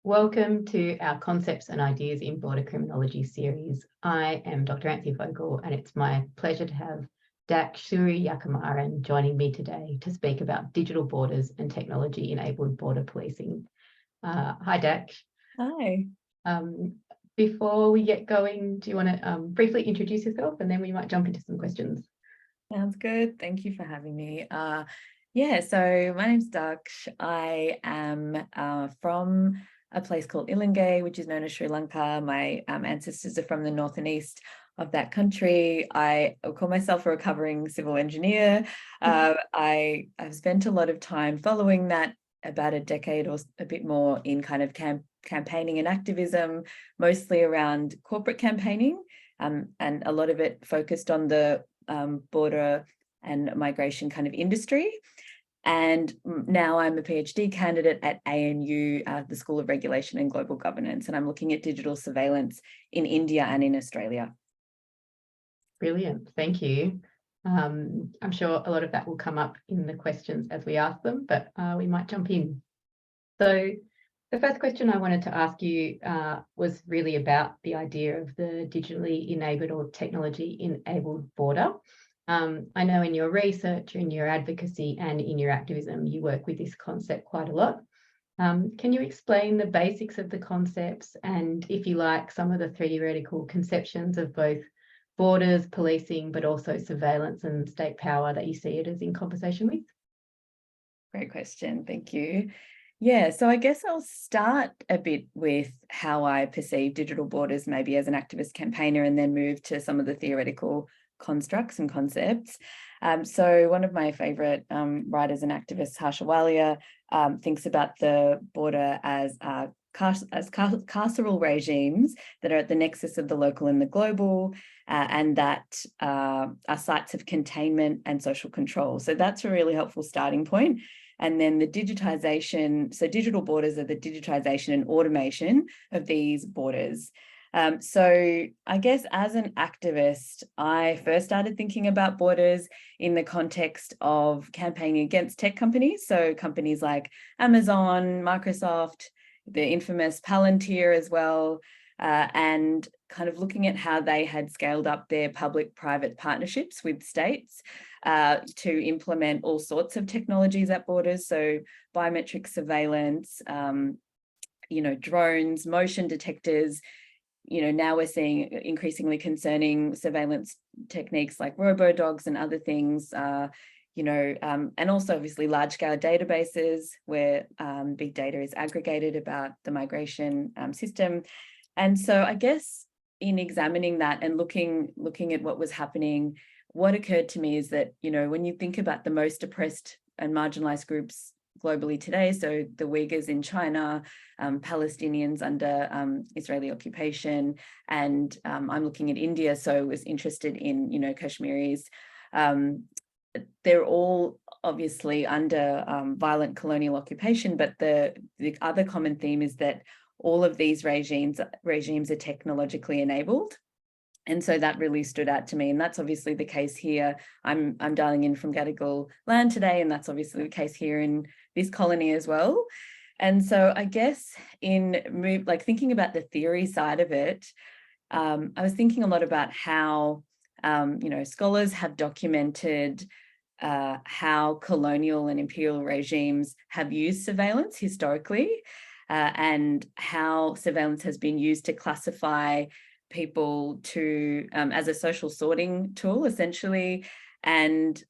Welcome to our Concepts and Ideas in Border Criminology series. I am Dr. Anthea Vogel, and it's my pleasure to have Dhaksh Sooriyakumaran joining me today to speak about digital borders and technology-enabled border policing. Hi, Dhaksh. Hi. Before we get going, do you want to briefly introduce yourself, and then we might jump into some questions? Sounds good. Thank you for having me. So my name's Dhaksh. I am from a place called Ilangay, which is known as Sri Lanka. My ancestors are from the north and east of that country. I call myself a recovering civil engineer. I've spent a lot of time following that, about a decade or a bit more, in kind of campaigning and activism, mostly around corporate campaigning, and a lot of it focused on the border and migration kind of industry. And now I'm a PhD candidate at ANU, the School of Regulation and Global Governance, and I'm looking at digital surveillance in India and in Australia. Brilliant, thank you. I'm sure a lot of that will come up in the questions as we ask them, but we might jump in. So the first question I wanted to ask you was really about the idea of the digitally enabled or technology-enabled border. I know in your research, in your advocacy, and in your activism, you work with this concept quite a lot. Can you explain the basics of the concepts and, if you like, some of the theoretical conceptions of both borders, policing, but also surveillance and state power that you see it as in conversation with? Great question, thank you. Yeah, so I guess I'll start a bit with how I perceive digital borders maybe as an activist campaigner, and then move to some of the theoretical constructs and concepts. So one of my favorite writers and activists, Harsha Walia, thinks about the border as carceral regimes that are at the nexus of the local and the global, and that are sites of containment and social control. So that's a really helpful starting point. And then the digitization, so digital borders are the digitization and automation of these borders. So I guess as an activist, I first started thinking about borders in the context of campaigning against tech companies. So companies like Amazon, Microsoft, the infamous Palantir as well, and kind of looking at how they had scaled up their public-private partnerships with states to implement all sorts of technologies at borders. So biometric surveillance, drones, motion detectors. Now we're seeing increasingly concerning surveillance techniques like robo-dogs and other things, and also obviously large-scale databases where big data is aggregated about the migration system. And so I guess in examining that and looking at what was happening, what occurred to me is that, when you think about the most oppressed and marginalized groups globally today, so the Uyghurs in China, Palestinians under Israeli occupation, and I'm looking at India, so I was interested in, Kashmiris. They're all obviously under violent colonial occupation, but the other common theme is that all of these regimes are technologically enabled. And so that really stood out to me. And that's obviously the case here. I'm dialing in from Gadigal land today, and that's obviously the case here in this colony as well. And so I guess thinking about the theory side of it, I was thinking a lot about how, scholars have documented how colonial and imperial regimes have used surveillance historically, and how surveillance has been used to classify people to as a social sorting tool, essentially. And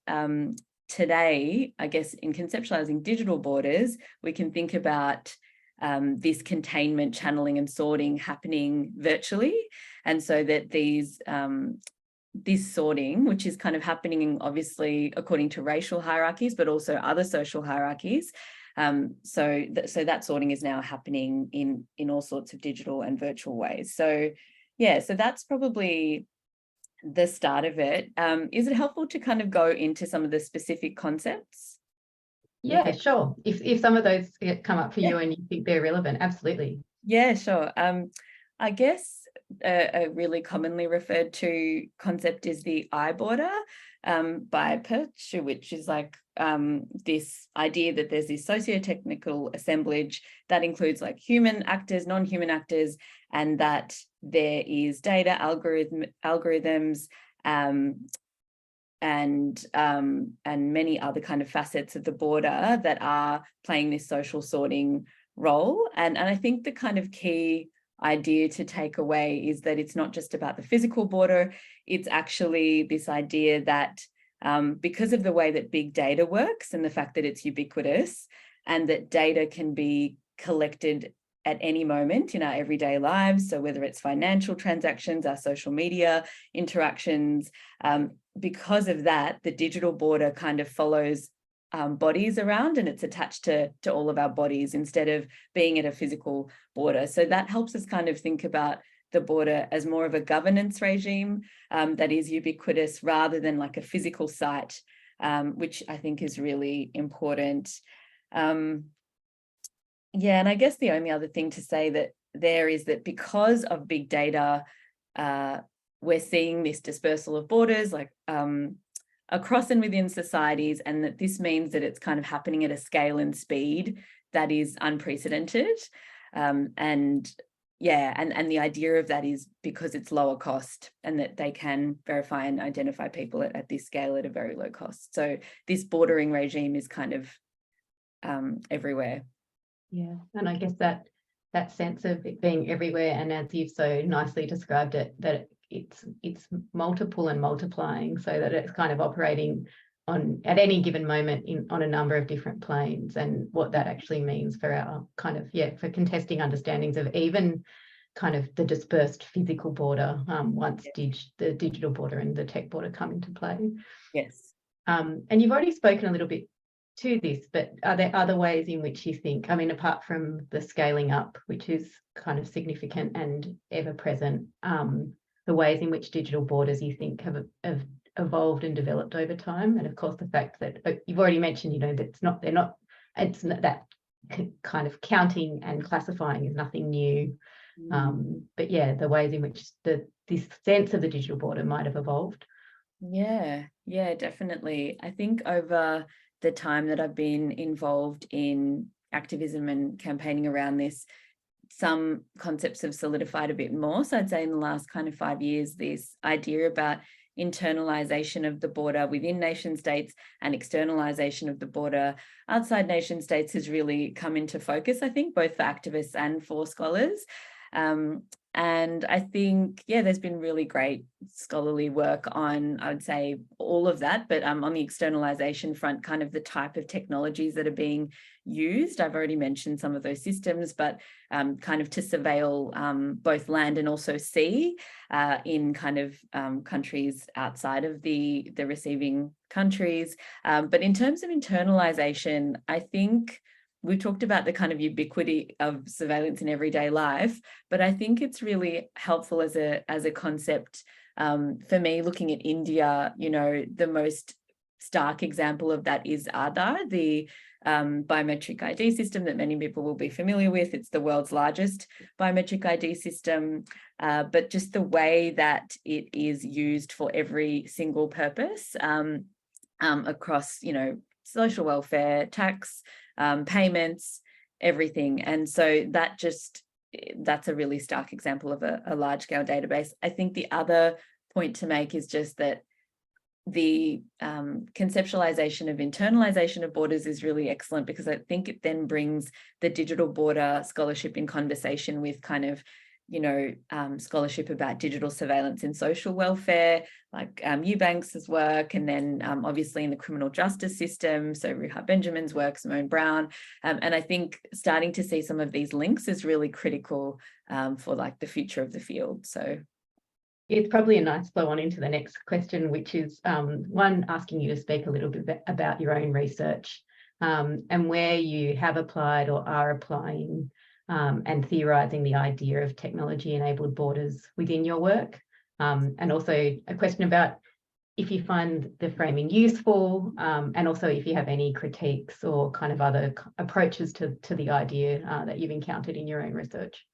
today, I guess, in conceptualizing digital borders, we can think about this containment, channeling and sorting happening virtually. And so that this sorting, which is kind of happening obviously according to racial hierarchies, but also other social hierarchies. So that sorting is now happening in all sorts of digital and virtual ways. So yeah, so that's probably the start of it. Is it helpful to kind of go into some of the specific concepts? Yeah, sure. If some of those come up for you and you think they're relevant, absolutely. Yeah, sure. I guess a really commonly referred to concept is the I border. by Perch, which is like this idea that there's this socio-technical assemblage that includes like human actors, non-human actors, and that there is data, algorithms, and many other kind of facets of the border that are playing this social sorting role. And I think the kind of key idea to take away is that it's not just about the physical border, it's actually this idea that because of the way that big data works and the fact that it's ubiquitous and that data can be collected at any moment in our everyday lives, so whether it's financial transactions, our social media interactions, because of that, the digital border kind of follows bodies around, and it's attached to all of our bodies instead of being at a physical border. So that helps us kind of think about the border as more of a governance regime that is ubiquitous rather than like a physical site, which I think is really important. Yeah, and I guess the only other thing to say that there is that because of big data, we're seeing this dispersal of borders like across and within societies, and that this means that it's kind of happening at a scale and speed that is unprecedented. And the idea of that is because it's lower cost and that they can verify and identify people at this scale at a very low cost. So this bordering regime is kind of everywhere. Yeah, and I guess that sense of it being everywhere, and as you've so nicely described it, that it's multiple and multiplying, so that it's kind of operating at any given moment on a number of different planes, and what that actually means for our kind of for contesting understandings of even kind of the dispersed physical border once the digital border and the tech border come into play. Yes. And you've already spoken a little bit to this, but are there other ways in which you think, I mean, apart from the scaling up, which is kind of significant and ever present, the ways in which digital borders you think have evolved and developed over time, and of course the fact that you've already mentioned, that it's not that kind of counting and classifying is nothing new, but yeah, the ways in which this sense of the digital border might have evolved. Yeah, definitely. I think over the time that I've been involved in activism and campaigning around this, some concepts have solidified a bit more. So I'd say in the last kind of 5 years, this idea about internalization of the border within nation states and externalization of the border outside nation states has really come into focus, I think, both for activists and for scholars. And I think, there's been really great scholarly work on, I would say, all of that, but on the externalization front, kind of the type of technologies that are being used. I've already mentioned some of those systems, but kind of to surveil both land and also sea in kind of countries outside of the receiving countries. But in terms of internalization, I think we talked about the kind of ubiquity of surveillance in everyday life, but I think it's really helpful as a concept. For me, looking at India, the most stark example of that is Aadhaar, the biometric ID system that many people will be familiar with. It's the world's largest biometric ID system, but just the way that it is used for every single purpose across, social welfare, tax, payments, everything. And so that's a really stark example of a large-scale database. I think the other point to make is just that the conceptualization of internalization of borders is really excellent, because I think it then brings the digital border scholarship in conversation with kind of scholarship about digital surveillance in social welfare, like Eubanks' work, and then obviously in the criminal justice system, so Ruha Benjamin's work, Simone Browne, and I think starting to see some of these links is really critical for like the future of the field. So it's probably a nice flow on into the next question, which is one asking you to speak a little bit about your own research and where you have applied or are applying and theorising the idea of technology-enabled borders within your work. And also a question about if you find the framing useful, and also if you have any critiques or kind of other approaches to the idea that you've encountered in your own research.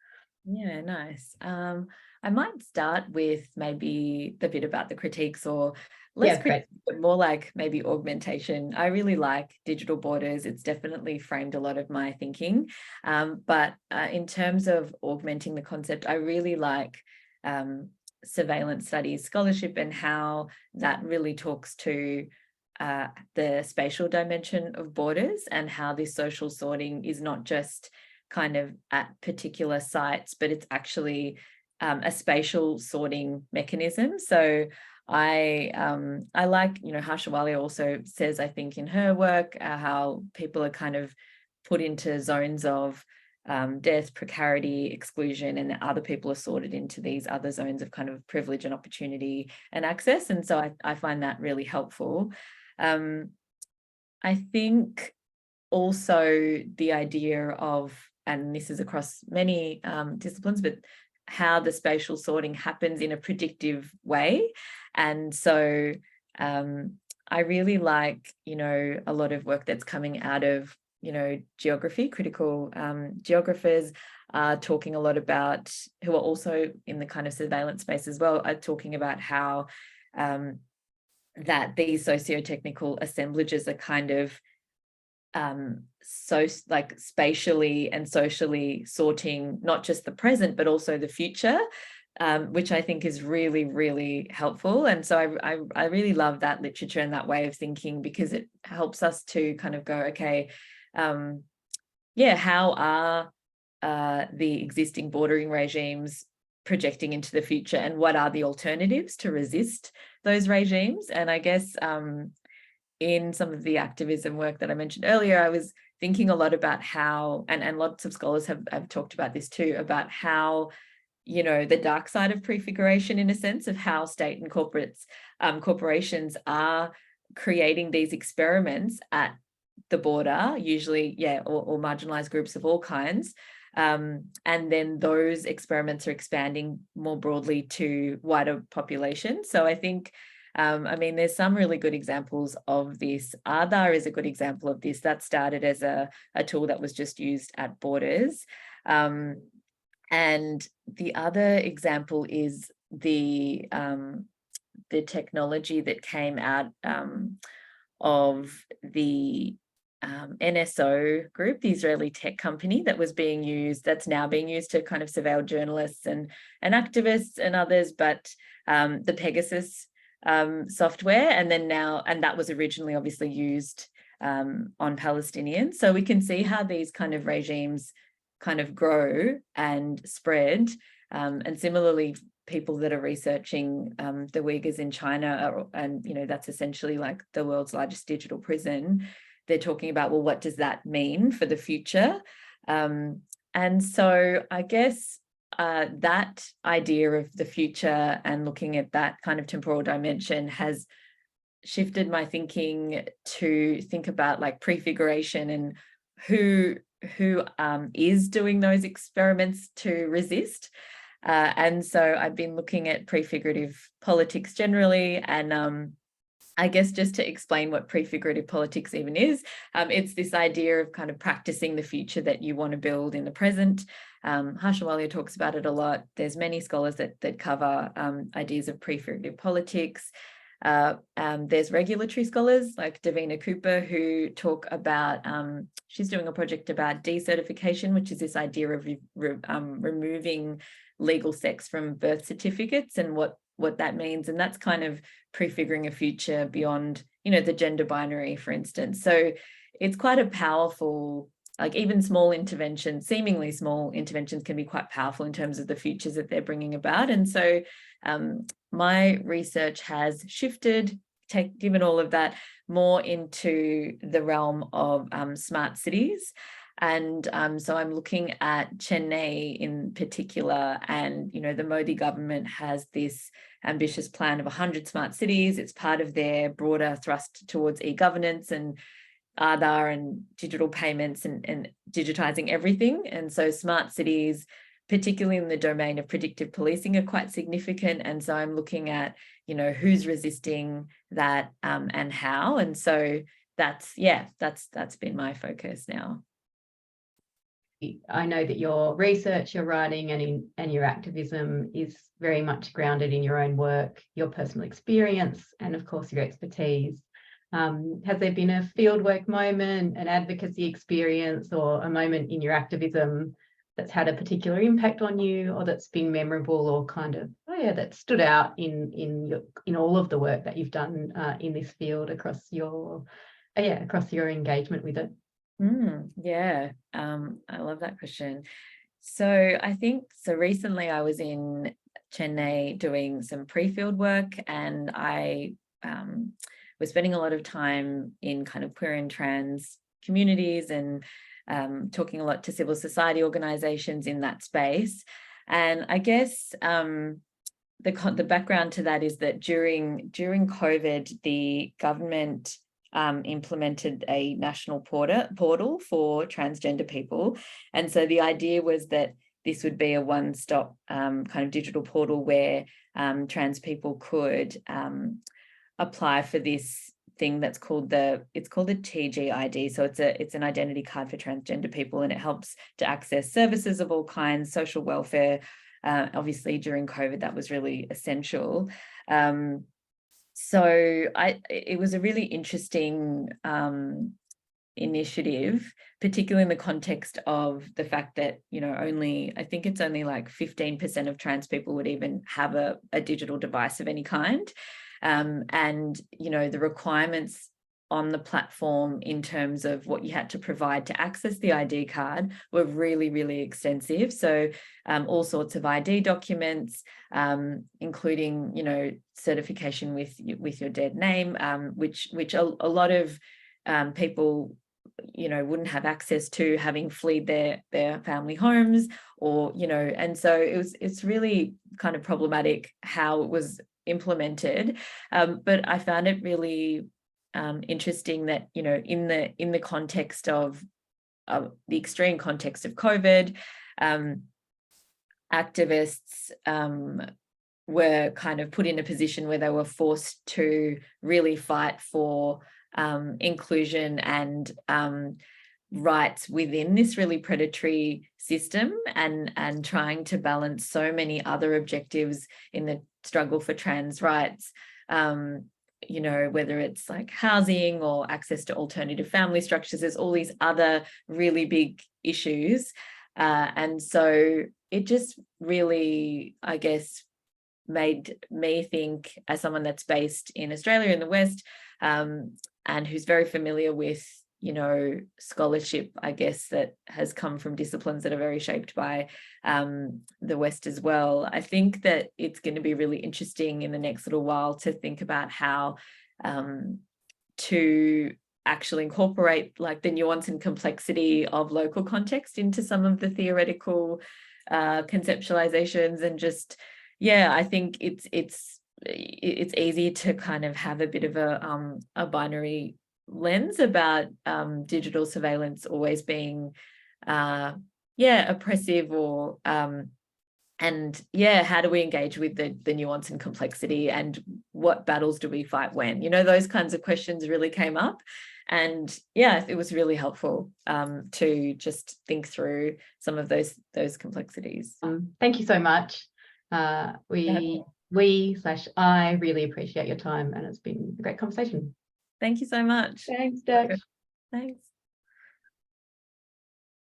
Yeah, nice. I might start with maybe the bit about the critiques or less Yeah, critical, but more like maybe augmentation. I really like digital borders. It's definitely framed a lot of my thinking. But in terms of augmenting the concept, I really like surveillance studies scholarship and how that really talks to the spatial dimension of borders and how this social sorting is not just kind of at particular sites, but it's actually a spatial sorting mechanism. So I like, Harshawalia also says, I think in her work, how people are kind of put into zones of death, precarity, exclusion, and other people are sorted into these other zones of kind of privilege and opportunity and access. And so I find that really helpful. I think also the idea of, and this is across many disciplines, but how the spatial sorting happens in a predictive way. And so I really like, a lot of work that's coming out of, geography. Critical geographers are talking a lot about, who are also in the kind of surveillance space as well, are talking about how that these socio-technical assemblages are kind of so like spatially and socially sorting not just the present but also the future, which I think is really, really helpful. And so I really love that literature and that way of thinking, because it helps us to kind of go, okay, how are the existing bordering regimes projecting into the future, and what are the alternatives to resist those regimes? And I guess in some of the activism work that I mentioned earlier, I was thinking a lot about how, and lots of scholars have talked about this too, about how, the dark side of prefiguration, in a sense, of how state and corporations are creating these experiments at the border, usually, or marginalized groups of all kinds. And then those experiments are expanding more broadly to wider populations. So I think, there's some really good examples of this. Aadhaar is a good example of this. That started as a tool that was just used at borders. And the other example is the technology that came out of the NSO group, the Israeli tech company, that's now being used to kind of surveil journalists and activists and others, but the Pegasus software, and that was originally obviously used on Palestinians. So we can see how these kind of regimes kind of grow and spread, and similarly people that are researching the Uyghurs in China and that's essentially like the world's largest digital prison. They're talking about, well, what does that mean for the future? And so I guess that idea of the future and looking at that kind of temporal dimension has shifted my thinking to think about like prefiguration and who is doing those experiments to resist. And so I've been looking at prefigurative politics generally, and I guess just to explain what prefigurative politics even is, it's this idea of kind of practicing the future that you want to build in the present. Harshawalia talks about it a lot. There's many scholars that cover ideas of prefigurative politics. There's regulatory scholars like Davina Cooper who talk about, she's doing a project about decertification, which is this idea of removing legal sex from birth certificates and what that means. And that's kind of prefiguring a future beyond, the gender binary, for instance. So it's quite a powerful, like even small interventions, seemingly small interventions can be quite powerful in terms of the futures that they're bringing about. And so my research has shifted, given all of that, more into the realm of smart cities. And so I'm looking at Chennai in particular, and, the Modi government has this ambitious plan of 100 smart cities. It's part of their broader thrust towards e-governance and Aadhaar and digital payments and digitizing everything. And so smart cities, particularly in the domain of predictive policing, are quite significant. And so I'm looking at, who's resisting that and how. And so that's been my focus now. I know that your research, your writing and your activism is very much grounded in your own work, your personal experience, and of course your expertise. Has there been a fieldwork moment, an advocacy experience, or a moment in your activism that's had a particular impact on you, or that's been memorable, or kind of, that stood out in all of the work that you've done in this field across your engagement with it? I love that question. So I think, recently I was in Chennai doing some pre-field work, and I was spending a lot of time in kind of queer and trans communities, and talking a lot to civil society organizations in that space. And I guess the background to that is that during COVID, the government implemented a national portal for transgender people. And so the idea was that this would be a one-stop kind of digital portal where trans people could apply for this thing that's called it's called a TGID. So it's an identity card for transgender people, and it helps to access services of all kinds, social welfare. Obviously during COVID, that was really essential. So it was a really interesting initiative, particularly in the context of the fact that, I think it's only like 15% of trans people would even have a digital device of any kind. And, the requirements on the platform in terms of what you had to provide to access the ID card were really, really extensive. So all sorts of ID documents, including, certification with your dead name, which a lot of people, wouldn't have access to, having fled their family homes, or, and so it's really kind of problematic how it was implemented. But I found it really interesting that, in the context of the extreme context of COVID, activists were kind of put in a position where they were forced to really fight for inclusion and rights within this really predatory system, and trying to balance so many other objectives in the struggle for trans rights, whether it's like housing or access to alternative family structures. There's all these other really big issues. And so it just really, I guess, made me think, as someone that's based in Australia in the West, and who's very familiar with, scholarship, I guess, that has come from disciplines that are very shaped by the West as well. I think that it's going to be really interesting in the next little while to think about how to actually incorporate like the nuance and complexity of local context into some of the theoretical conceptualizations, and just, I think it's easy to kind of have a bit of a binary lens about digital surveillance always being oppressive, or and how do we engage with the nuance and complexity, and what battles do we fight when? Those kinds of questions really came up, and it was really helpful to just think through some of those complexities. Thank you so much. I really appreciate your time, and it's been a great conversation. Thank you so much. Thanks, Dhaksh. Thanks.